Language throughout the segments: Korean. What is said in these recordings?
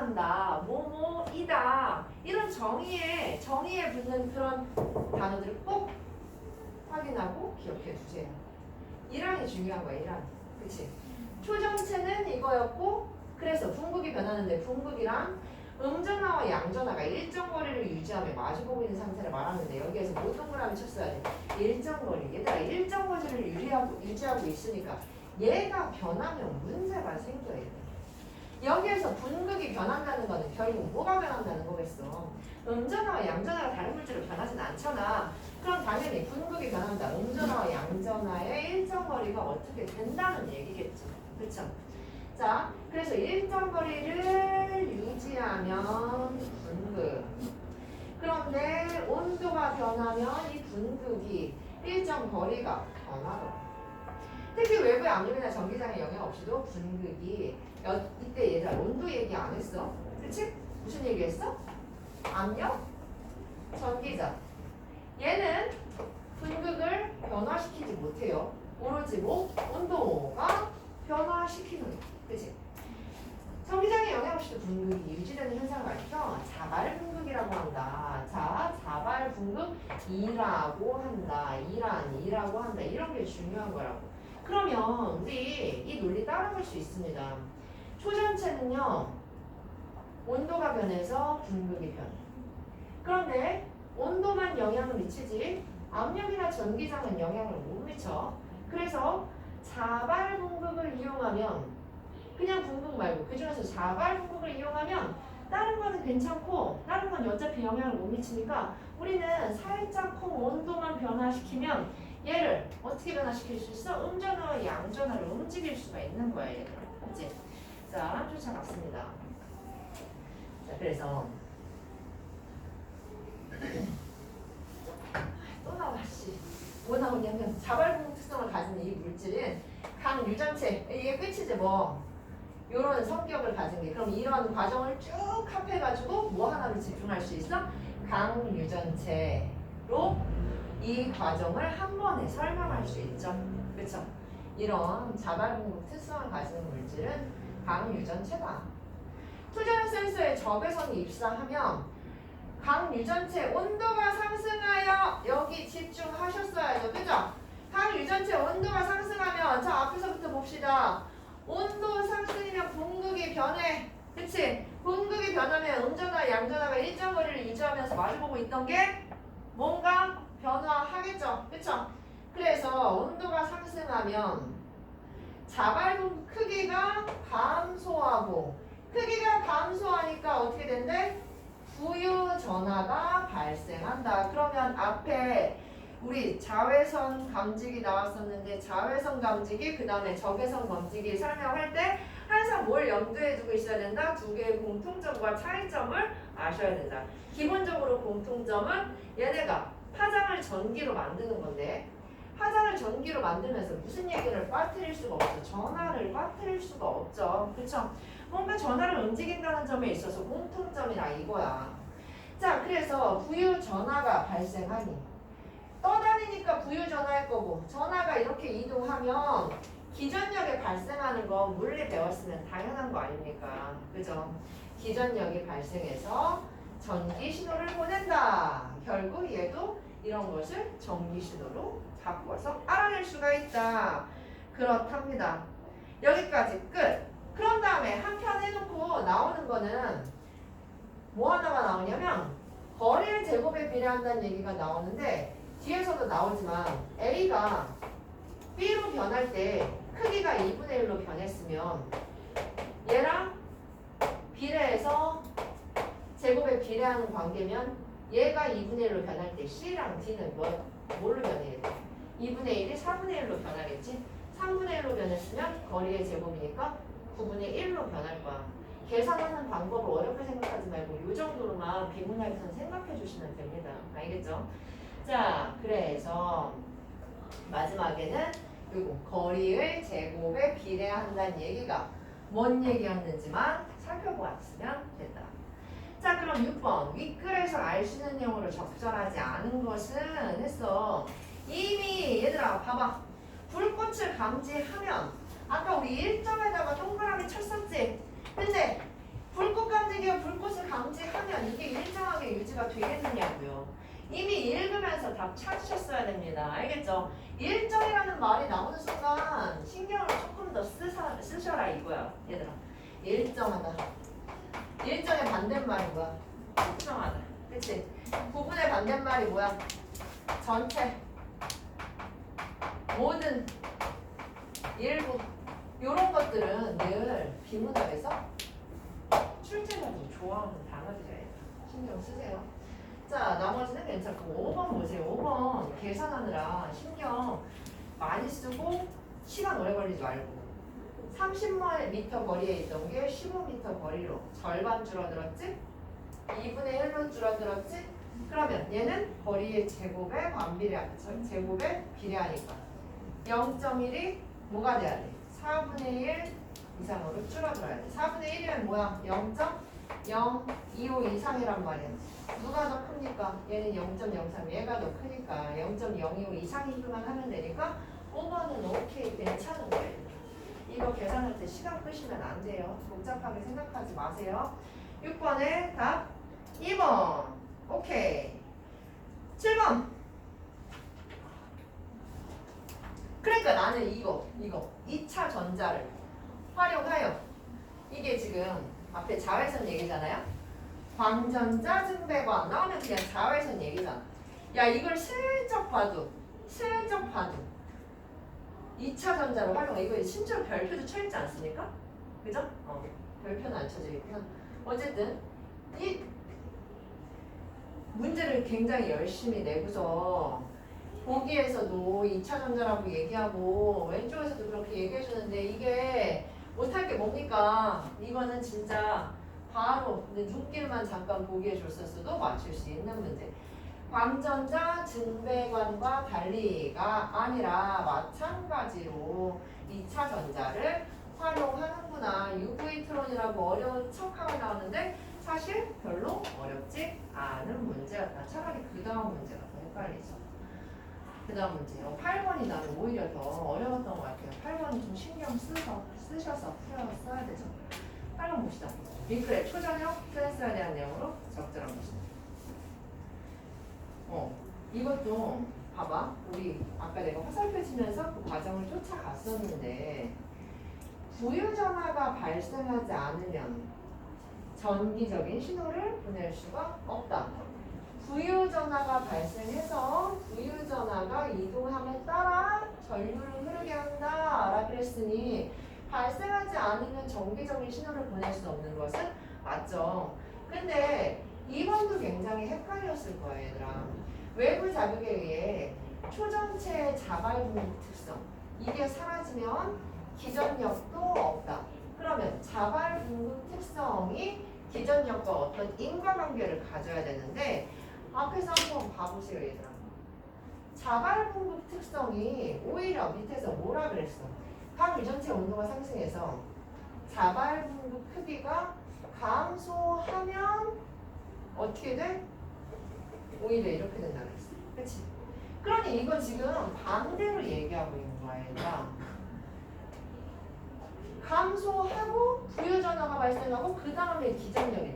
표현한다. 뭐뭐이다. 이런 정의에 붙는 그런 단어들을 꼭 확인하고 기억해 주세요. 이란이 중요한 거야. 이란. 그치? 초전체는 이거였고 그래서 분극이 변하는데 분극이랑 음전화와 양전화가 일정 거리를 유지하며 마주보고 있는 상태를 말하는데 여기에서 뭐 동그라미 쳤어야 돼? 일정 거리. 얘들아 일정 거리를 유지하고 있으니까 얘가 변하면 문제가 생겨야 돼. 여기에서 분극이 변한다는 거는 결국 뭐가 변한다는 거겠어? 음전화와 양전화가 다른 물질로 변하진 않잖아. 그럼 당연히 분극이 변한다. 음전화와 양전화의 일정 거리가 어떻게 된다는 얘기겠죠. 그쵸? 자, 그래서 일정 거리를 유지하면 분극. 그런데 온도가 변하면 이 분극이 일정 거리가 변하더라. 특히 외부의 압력이나 전기장의 영향 없이도 분극이 이때 얘들아 온도 얘기 안 했어? 그치? 무슨 얘기 했어? 압력, 전기장. 얘는 분극을 변화시키지 못해요. 오로지 뭐? 온도가 변화시키는 거. 그치? 전기장의 영향 없이도 분극이 유지되는 현상을 가리켜 자발분극이라고 한다. 자, 자발분극이라고 한다. 이라고 한다. 이런 게 중요한 거라고. 그러면 우리 이 논리 따라갈 수 있습니다. 초전체는요. 온도가 변해서 분극이 변해. 그런데 온도만 영향을 미치지 압력이나 전기장은 영향을 못 미쳐. 그래서 자발분극을 이용하면 그냥 분극 말고 그 중에서 자발분극을 이용하면 다른 거는 괜찮고 다른 건 어차피 영향을 못 미치니까 우리는 살짝 온도만 변화시키면 얘를 어떻게 변화시킬 수 있어? 음전화와 양전화를 움직일 수가 있는 거야 얘들. 그치? 자, 쫓아갔습니다. 자, 그래서 또 나와 씨. 뭐 나오냐면 자발분극 특성을 가진 이 물질은 강유전체. 이게 끝이지 뭐. 요런 성격을 가진 게. 그럼 이런 과정을 쭉 합해가지고 뭐 하나를 집중할 수 있어? 강유전체로 이 과정을 한 번에 설명할 수 있죠. 그쵸? 이런 자발분극 특성을 가지는 물질은 강유전체다. 투전 센서에 적외선이 입사하면 강유전체 온도가 상승하여 여기 집중하셨어야죠. 그죠? 강유전체 온도가 상승하면 자 앞에서부터 봅시다. 온도 상승이면 분극이 변해. 그치? 분극이 변하면 음전화 양전화가 일정 거리를 유지하면서 마주보고 있던 게 뭔가 변화하겠죠. 그쵸? 그래서 온도가 상승하면 자발분 크기가 감소하고 크기가 감소하니까 어떻게 된대? 부유 전하가 발생한다. 그러면 앞에 우리 자외선 감지기 나왔었는데 자외선 감지기 그 다음에 적외선 감지기 설명할 때 항상 뭘 염두에 두고 있어야 된다? 두 개의 공통점과 차이점을 아셔야 된다. 기본적으로 공통점은 얘네가 파장을 전기로 만드는 건데 파장을 전기로 만들면서 무슨 얘기를 빠뜨릴 수가 없죠. 전하를 빠뜨릴 수가 없죠. 그렇죠? 뭔가 전하를 움직인다는 점에 있어서 공통점이라 이거야. 자, 그래서 부유 전하가 발생하니 떠다니니까 부유 전하일 거고 전하가 이렇게 이동하면 기전력에 발생하는 건 물리 배웠으면 당연한 거 아닙니까? 그죠? 기전력이 발생해서 전기 신호를 보낸다. 결국 얘도 이런 것을 전기 신호로 바꿔서 알아낼 수가 있다. 그렇답니다. 여기까지 끝. 그런 다음에 한편 해놓고 나오는 거는 뭐 하나가 나오냐면 거리의 제곱에 비례한다는 얘기가 나오는데 뒤에서도 나오지만 A가 B로 변할 때 크기가 2분의 1로 변했으면 얘랑 비례해서 제곱에 비례하는 관계면 얘가 2분의 1로 변할 때 C랑 D는 뭘로 변해야 돼? 2분의 1이 4분의 1로 변하겠지? 3분의 1로 변했으면 거리의 제곱이니까 9분의 1로 변할 거야. 계산하는 방법을 어렵게 생각하지 말고 이 정도로만 비문학에서는 생각해 주시면 됩니다. 알겠죠? 자, 그래서 마지막에는 요거 거리의 제곱에 비례한다는 얘기가 뭔 얘기였는지만 살펴보았으면 됐다. 자, 그럼 6번 윗글에서 알 수 있는 용어로 적절하지 않은 것은 했어. 이미 얘들아 봐봐. 불꽃을 감지하면 아까 우리 일정에다가 동그라미 쳤었지. 근데 불꽃 감지기 겁니다. 알겠죠? 일정이라는 말이 나오는 순간 신경을 조금 더 쓰셔라 이거야. 얘들아. 일정하다. 일정의 반대말이 뭐야? 일정하다. 그치? 부분의 반대말이 뭐야? 전체. 모든. 일부. 요런 것들은 늘 비문학에서 출제자들이 좋아하는 단어들이에요. 신경 쓰세요. 자, 나머지는 괜찮고 5번 보세요. 5번 계산하느라 신경 많이 쓰고 시간 오래 걸리지 말고 30m 거리에 있던 게 15m 거리로 절반 줄어들었지? 2분의 1로 줄어들었지? 그러면 얘는 거리의 제곱에 제곱에 비례하니까 0.1이 뭐가 돼야 돼? 4분의 1 이상으로 줄어들어야 돼. 4분의 1이면 뭐야? 0.025 이상이란 말이야. 누가 더 크니까? 얘는 0.03, 얘가 더 크니까 0.025 이상이기만 하면 되니까 5번은 오케이, 괜찮은 거예요. 이거 계산할 때 시간 끄시면 안 돼요. 복잡하게 생각하지 마세요. 6번에 답 2번. 오케이. 7번. 그러니까 나는 이거 2차 전자를 활용하여 이게 지금 앞에 자외선 얘기잖아요. 광전자 증배광 나오면 그냥 자외선 얘기잖아. 야 이걸 슬쩍 봐도 2차 전자로 활용해. 이거 심지어 별표도 쳐있지 않습니까? 그죠? 별표는 안 쳐져 있구나. 어쨌든 이 문제를 굉장히 열심히 내고서 보기에서도 2차 전자라고 얘기하고 왼쪽에서도 그렇게 얘기해 주는데 이게 못할 게 뭡니까? 이거는 진짜 바로 눈길만 잠깐 보기에 줬었어도 맞출 수 있는 문제. 광전자 증배관과 달리가 아니라 마찬가지로 2차 전자를 활용하는구나. UV 트론이라고 어려운 척하고 나오는데 사실 별로 어렵지 않은 문제였다. 차라리 그 다음 문제가 더 헷갈리죠. 그 다음 문제 8번이 나는 오히려 더 어려웠던 것 같아요. 8번은 좀 신경 쓰셔서 풀어야 되죠. 8번 봅시다. 링크랩 초전형 센서에 대한 내용으로 적절한 것이다. 이것도 봐봐. 우리 아까 내가 화살표 치면서 그 과정을 쫓아갔었는데 부유전화가 발생하지 않으면 전기적인 신호를 보낼 수가 없다. 부유전화가 발생해서 부유전화가 이동함에 따라 전류를 흐르게 한다 라 그랬으니 발생하지 않으면 전기적인 신호를 보낼 수 없는 것은 맞죠. 근데 2번도 굉장히 헷갈렸을 거예요 얘들아. 외부 자극에 의해 초전체의 자발분급 특성 이게 사라지면 기전력도 없다. 그러면 자발분급 특성이 기전력과 어떤 인과관계를 가져야 되는데 앞에서 한번 봐보세요 얘들아. 자발분급 특성이 오히려 밑에서 뭐라 그랬어? 각 유전체 온도가 상승해서 자발분급 크기가 감소하면 어떻게 돼? 오히려 이렇게 된다 그랬어. 그치? 그러니 이건 지금 반대로 얘기하고 있는 거야 얘들아. 감소하고 부유전화가 발생하고 그 다음에 기전력이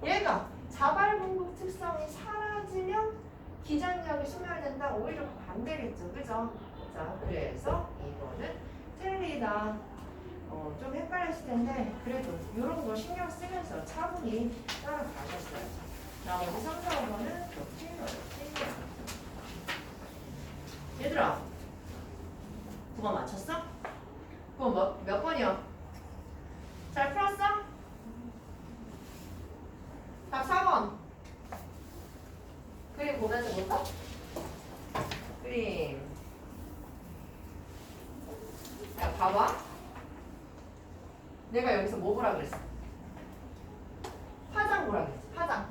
얘가 자발분급 특성이 사라지면 기전력이 소멸된다. 오히려 반대겠죠. 그죠? 자, 그래서 이거는 틀리다. 좀 헷갈렸을 텐데 그래도 이런 거 신경 쓰면서 차분히 따라가셨어요. 나머지 3, 4번은 그렇게 어렵지 않아. 얘들아 9번 맞췄어? 9번 몇 번이야? 잘 풀었어? 답 4번 그림 보면서 볼까? 그림 야 봐봐 내가 여기서 뭐 보라 그랬어? 파장 보라 그랬어. 파장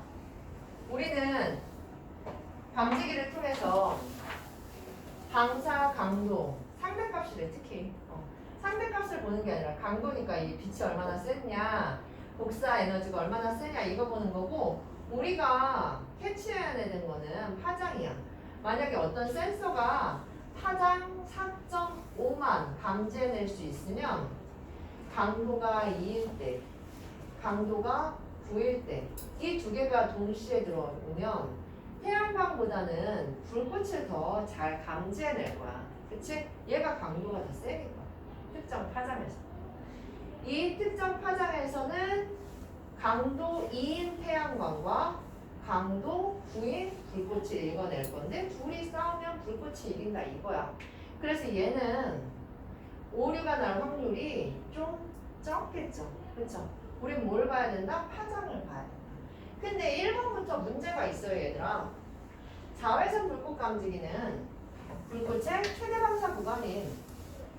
우리는 방지기를 통해서 방사 강도 상대값이래. 특히 상대값을 보는 게 아니라 강도니까 이 빛이 얼마나 셌냐 복사 에너지가 얼마나 세냐 이거 보는 거고 우리가 캐치해야 되는 거는 파장이야. 만약에 어떤 센서가 파장 4.5만 감지해낼 수 있으면 강도가 2일 때 강도가 9일 때 이 두 개가 동시에 들어오면 태양광보다는 불꽃을 더 잘 감지해낼 거야. 그치? 얘가 강도가 더 세니까. 특정 파장에서. 이 특정 파장에서는 강도 2인 태양광과 강도 9인 불꽃이 읽어낼 건데 둘이 싸우면 불꽃이 이긴다 이거야. 그래서 얘는 오류가 날 확률이 좀 적겠죠. 그쵸? 우린 뭘 봐야 된다? 파장을 봐야 된다. 근데 1번부터 문제가 있어요 얘들아. 자외선 불꽃 감지기는 불꽃의 최대 방사 구간인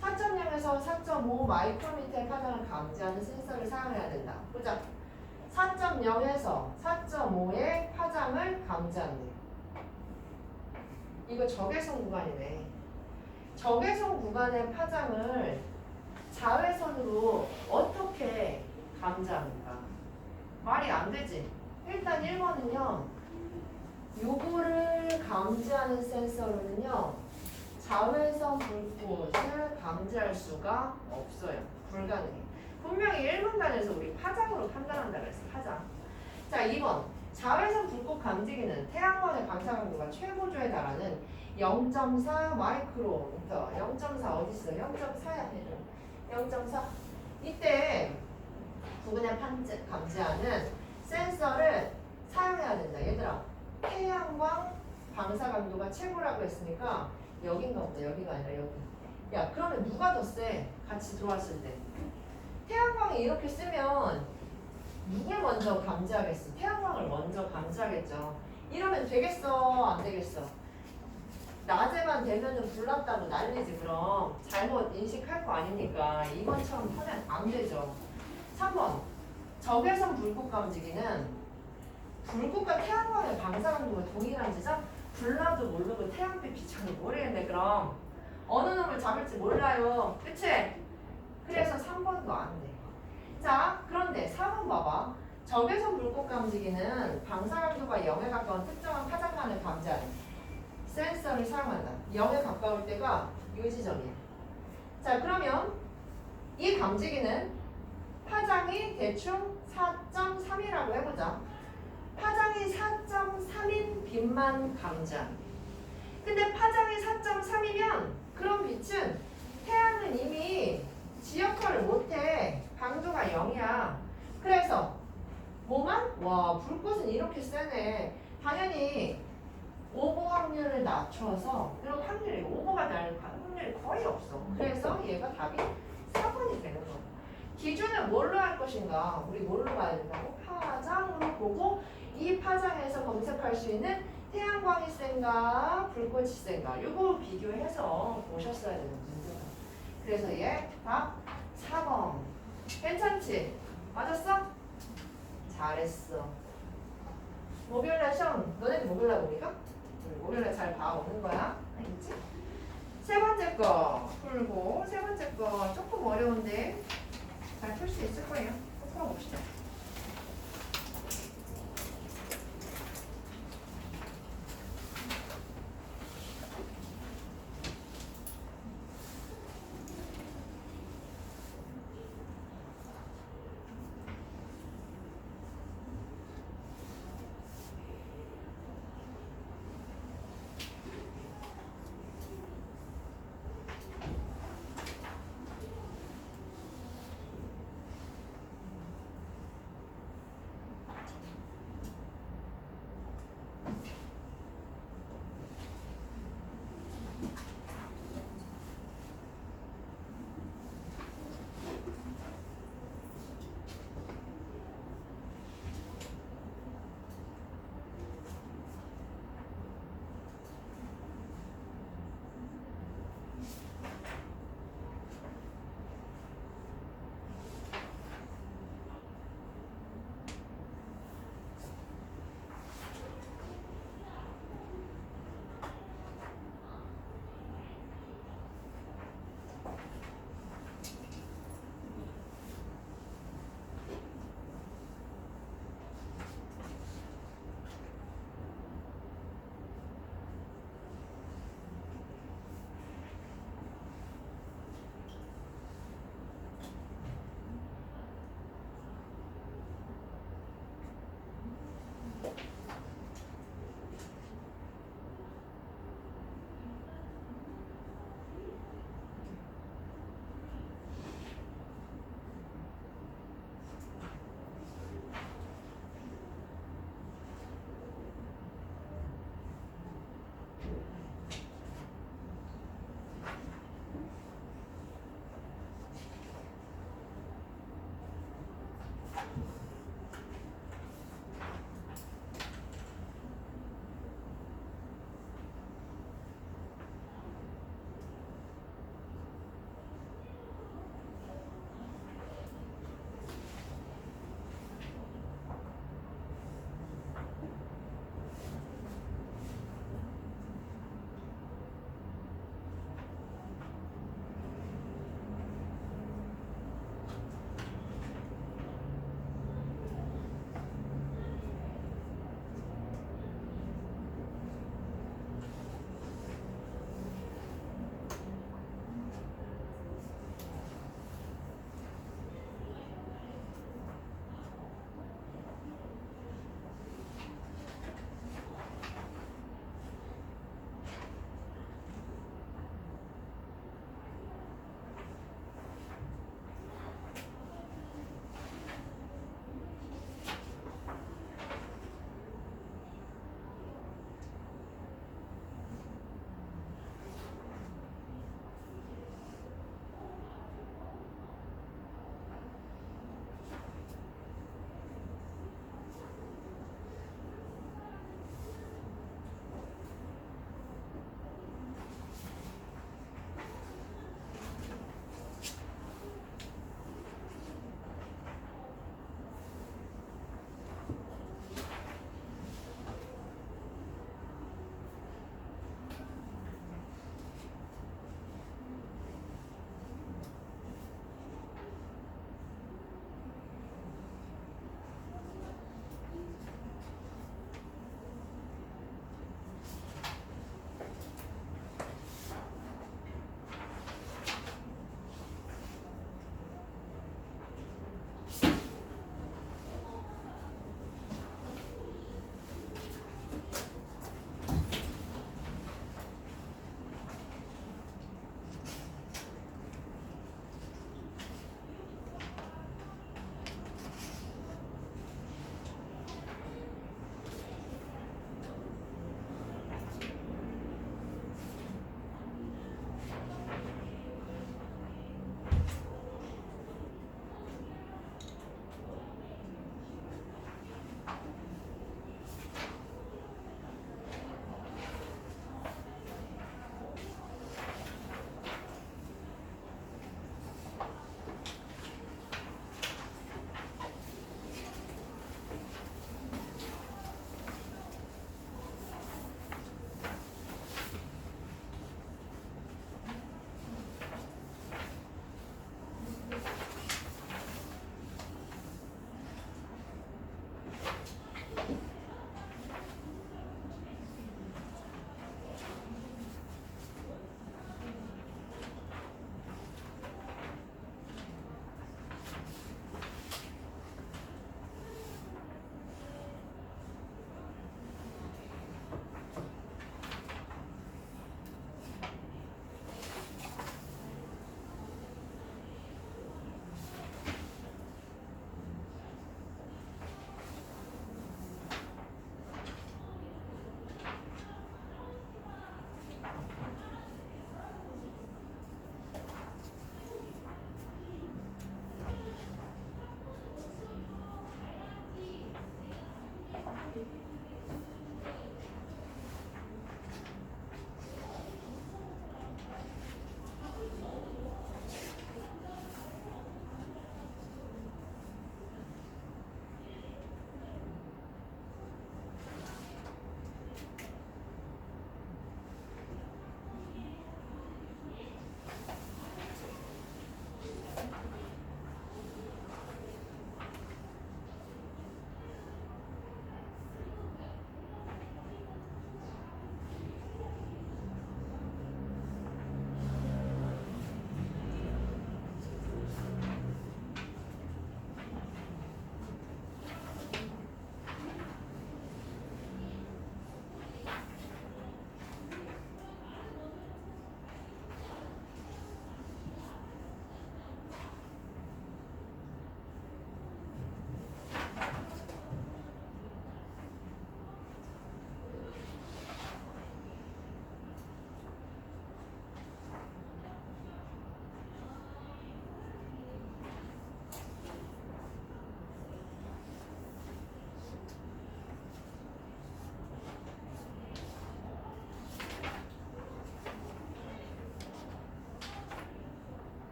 4.0에서 4.5 마이크로미터의 파장을 감지하는 센서를 사용해야 된다. 보자. 4.0에서 4.5의 파장을 감지한대. 이거 적외선 구간이네. 적외선 구간의 파장을 자외선으로 어떻게 감지합니까? 말이 안 되지. 일단 1번은요. 요거를 감지하는 센서로는요. 자외선 불꽃을 감지할 수가 없어요. 불가능해. 분명히 1분간에서 우리 파장으로 판단한다 그랬어. 파장. 자 2번. 자외선 불꽃 감지기는 태양광의 방사 강도가 최고조에 달하는 0.4 마이크로미터. 0.4 어디 있어? 0.4야. 0.4. 이때 부근의 감지하는 센서를 사용해야 된다. 얘들아. 태양광 방사 강도가 최고라고 했으니까 여긴가 보다. 여기가 아니라 여기. 야 그러면 누가 더 세? 같이 들어왔을 때. 태양광이 이렇게 쓰면 누굴 먼저 감지하겠어? 태양광을 먼저 감지하겠죠. 이러면 되겠어? 안 되겠어? 낮에만 되면은 불났다고 난리지. 그럼 잘못 인식할 거 아니니까 이번처럼 하면 안 되죠. 3번 적외선 불꽃 감지기는 불꽃과 태양광의 방사 강도가 동일한 지점? 불나도 모르고 태양빛 비춰도 모르겠네. 그럼 어느 놈을 잡을지 몰라요. 그치? 그래서 3번도 안 돼. 자 그런데 4번 봐봐. 적외선 불꽃 감지기는 방사 강도가 0에 가까운 특정한 파장만을 감지하는 센서를 사용한다. 0에 가까울 때가 이 지점이야. 자 그러면 이 감지기는 파장이 대충 4.3이라고 해보자. 파장이 4.3인 빛만 감지한다. 근데 파장이 4.3이면 그런 빛은 태양은 이미 지역화를 못해. 강도가 0이야. 그래서 뭐만? 와 불꽃은 이렇게 세네. 당연히 오보 확률을 낮춰서 이런 확률이 오보가 날 확률이 거의 없어. 그래서 얘가 답이 4번이 되는 거야. 기준을 뭘로 할 것인가? 우리 뭘로 봐야 된다고? 파장으로 보고 이 파장에서 검색할 수 있는 태양광이 센가 불꽃이 센가 이거 비교해서 보셨어야 되는 문제다. 그래서 얘 답 4번. 괜찮지? 맞았어? 잘했어. 목요일날 시험 너네들 목요일날 보니까? 목요일날 잘 봐오는 거야. 알겠지? 세 번째 거 풀고 세 번째 거 조금 어려운데 잘 풀 수 있을 거예요. 풀어봅시다.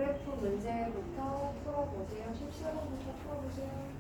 그래프 문제부터 풀어보세요. 14번부터 풀어보세요.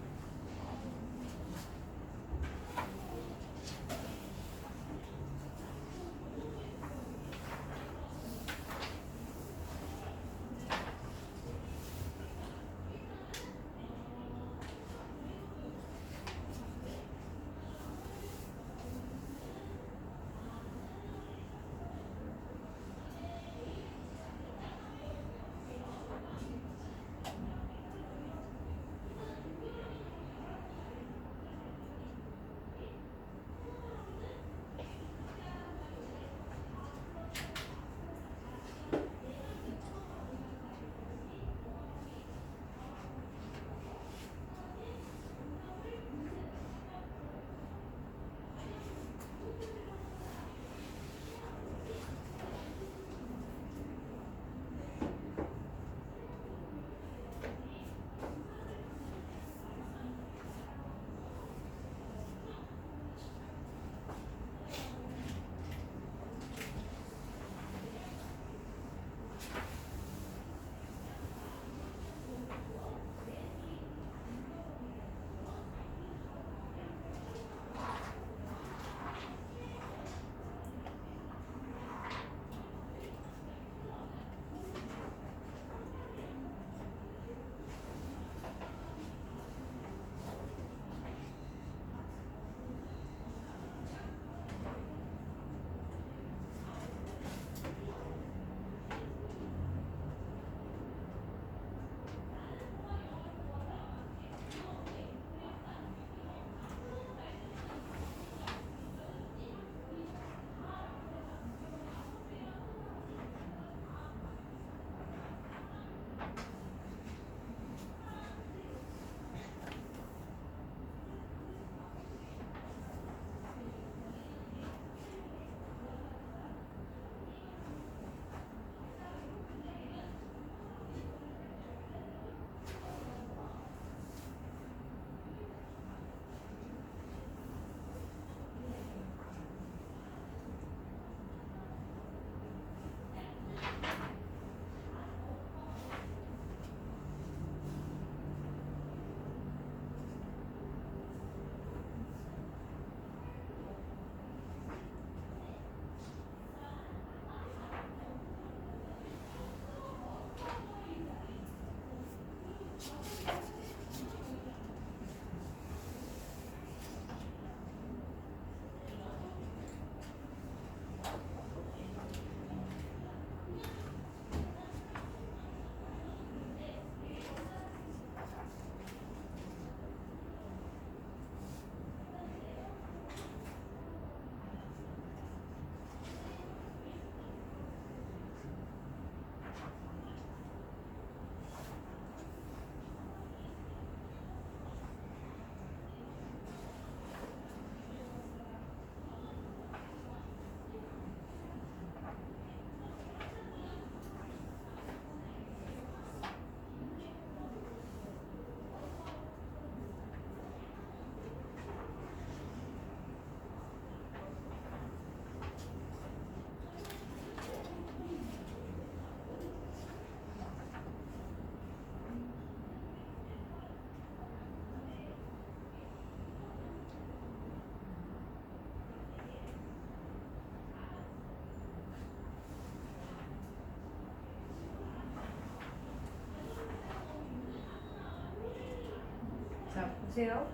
보세요.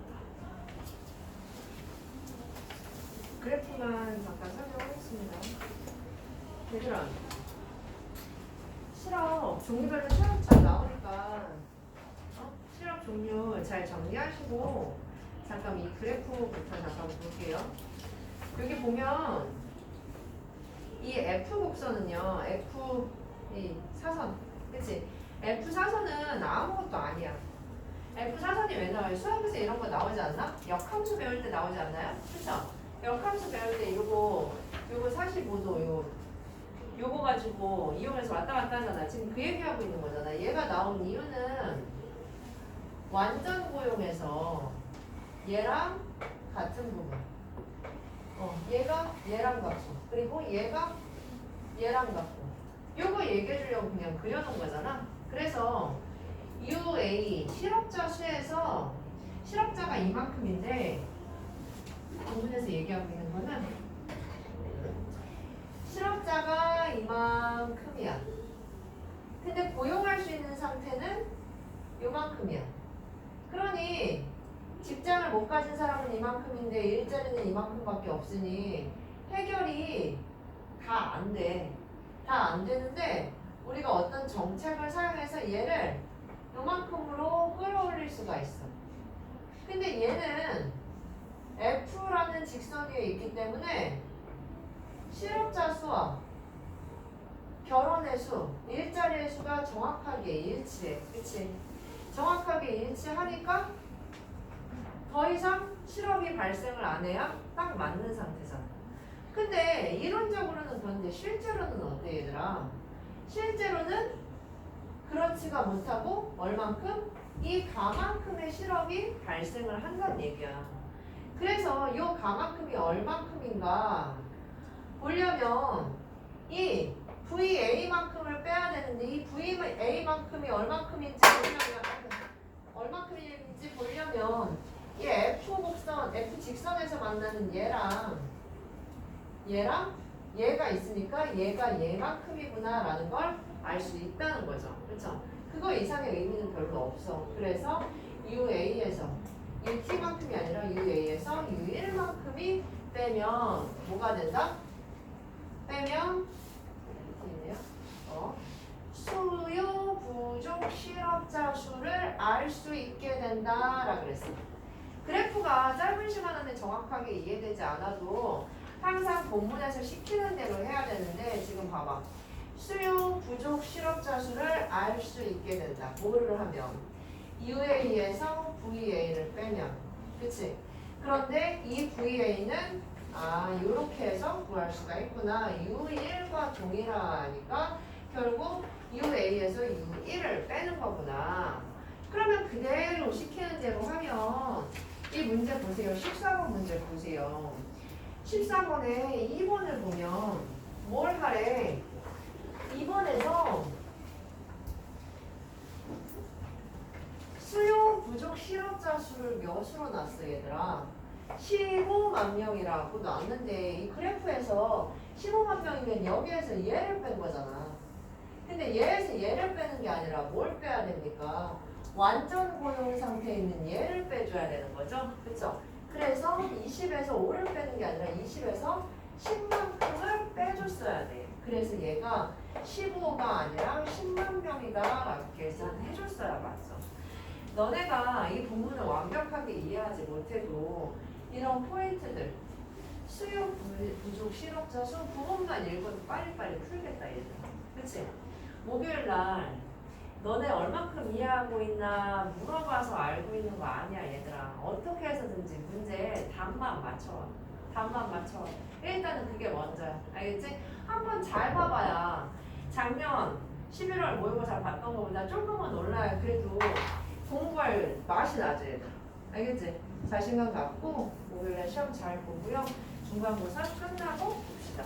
그래프만 잠깐 설명하겠습니다. 얘들아, 실업 종류별로 실업 잘 나오니까 실업 종류 잘 정리하시고 잠깐 이 그래프부터 잠깐 볼게요. 여기 보면 이 F 곡선은요, F 이 사선, 그치? F 사선은 아무것도 아니야. F 사선이 왜 나와요? 수학에서 이런 거 나오지 않나? 역함수 배울 때 나오지 않나요? 그쵸? 역함수 배울 때 요거 45도 요거 가지고 이용해서 왔다 갔다 하잖아. 지금 그 얘기하고 있는 거잖아. 얘가 나온 이유는 완전 고용해서 얘랑 같은 부분. 얘가 얘랑 같고, 그리고 얘가 얘랑 같고. 요거 얘기해 주려고 그냥 그려놓은 거잖아. 그래서 UA 실업자 수에서 실업자가 이만큼인데 부분에서 얘기하고 있는 거는 실업자가 이만큼이야. 근데 고용할 수 있는 상태는 요만큼이야. 그러니 직장을 못 가진 사람은 이만큼인데 일자리는 이만큼밖에 없으니 해결이 다 안 돼. 다 안 되는데 우리가 어떤 정책을 사용해서 얘를 요만큼으로 끌어올릴 수가 있어. 근데 얘는 F라는 직선 위에 있기 때문에 실업자 수와 결혼의 수, 일자리의 수가 정확하게 일치해. 그치? 정확하게 일치하니까 더 이상 실업이 발생을 안 해야 딱 맞는 상태잖아. 근데 이론적으로는 그런데 실제로는 어때 얘들아? 실제로는 그렇지가 못하고 얼만큼? 이 가만큼의 실업이 발생을 한다는 얘기야. 그래서 이 가만큼이 얼만큼인가 보려면 이 VA만큼을 빼야 되는데 이 VA만큼이 얼만큼인지 보려면 이 F 곡선, F 직선에서 만나는 얘랑 얘가 있으니까 얘가 얘만큼이구나 라는 걸 알 수 있다는 거죠. 그렇죠? 그거 이상의 의미는 별로 없어. 그래서 UA에서 UT만큼이 아니라 UA에서 U1만큼이 빼면 뭐가 된다? 빼면 있네요. 수요 부족 실업자 수를 알 수 있게 된다라 그랬어. 그래프가 짧은 시간 안에 정확하게 이해되지 않아도 항상 본문에서 시키는 대로 해야 되는데 지금 봐봐. 수요 부족 실업자 수를 알 수 있게 된다. 뭐를 하면? UA에서 VA를 빼면. 그치? 그런데 이 VA는 요렇게 해서 구할 수가 있구나. U1과 동일하니까 결국 UA에서 U1을 빼는 거구나. 그러면 그대로 시키는 대로 하면 이 문제 보세요. 14번 문제 보세요. 14번에 2번을 보면 뭘 하래? 2번에서 수요 부족 실업자 수를 몇으로 놨어 얘들아? 15만 명이라고 놨는데 이 그래프에서 15만 명이면 여기에서 얘를 뺀 거잖아. 근데 얘에서 얘를 빼는 게 아니라 뭘 빼야 됩니까? 완전 고용 상태에 있는 얘를 빼줘야 되는 거죠. 그쵸? 그래서 20에서 5를 빼는 게 아니라 20에서 10만큼을 빼줬어야 돼. 그래서 얘가 15가 아니라 10만 명이다 라고 계산해줬어야 맞죠. 너네가 이 본문을 완벽하게 이해하지 못해도 이런 포인트들 수요 부족 실업자 수 부분만 읽어도 빨리빨리 풀겠다 얘들. 그치? 목요일날 너네 얼만큼 이해하고 있나 물어봐서 알고 있는 거 아니야 얘들아. 어떻게 해서든지 문제 답만 맞춰. 답만 맞춰. 일단은 그게 먼저야. 알겠지? 한번 잘 봐봐야 작년 11월 모의고사 봤던 거보다 조금은 올라야 그래도 공부할 맛이 나죠 얘들아. 알겠지? 자신감 갖고 목요일에 시험 잘 보고요. 중간고사 끝나고 봅시다.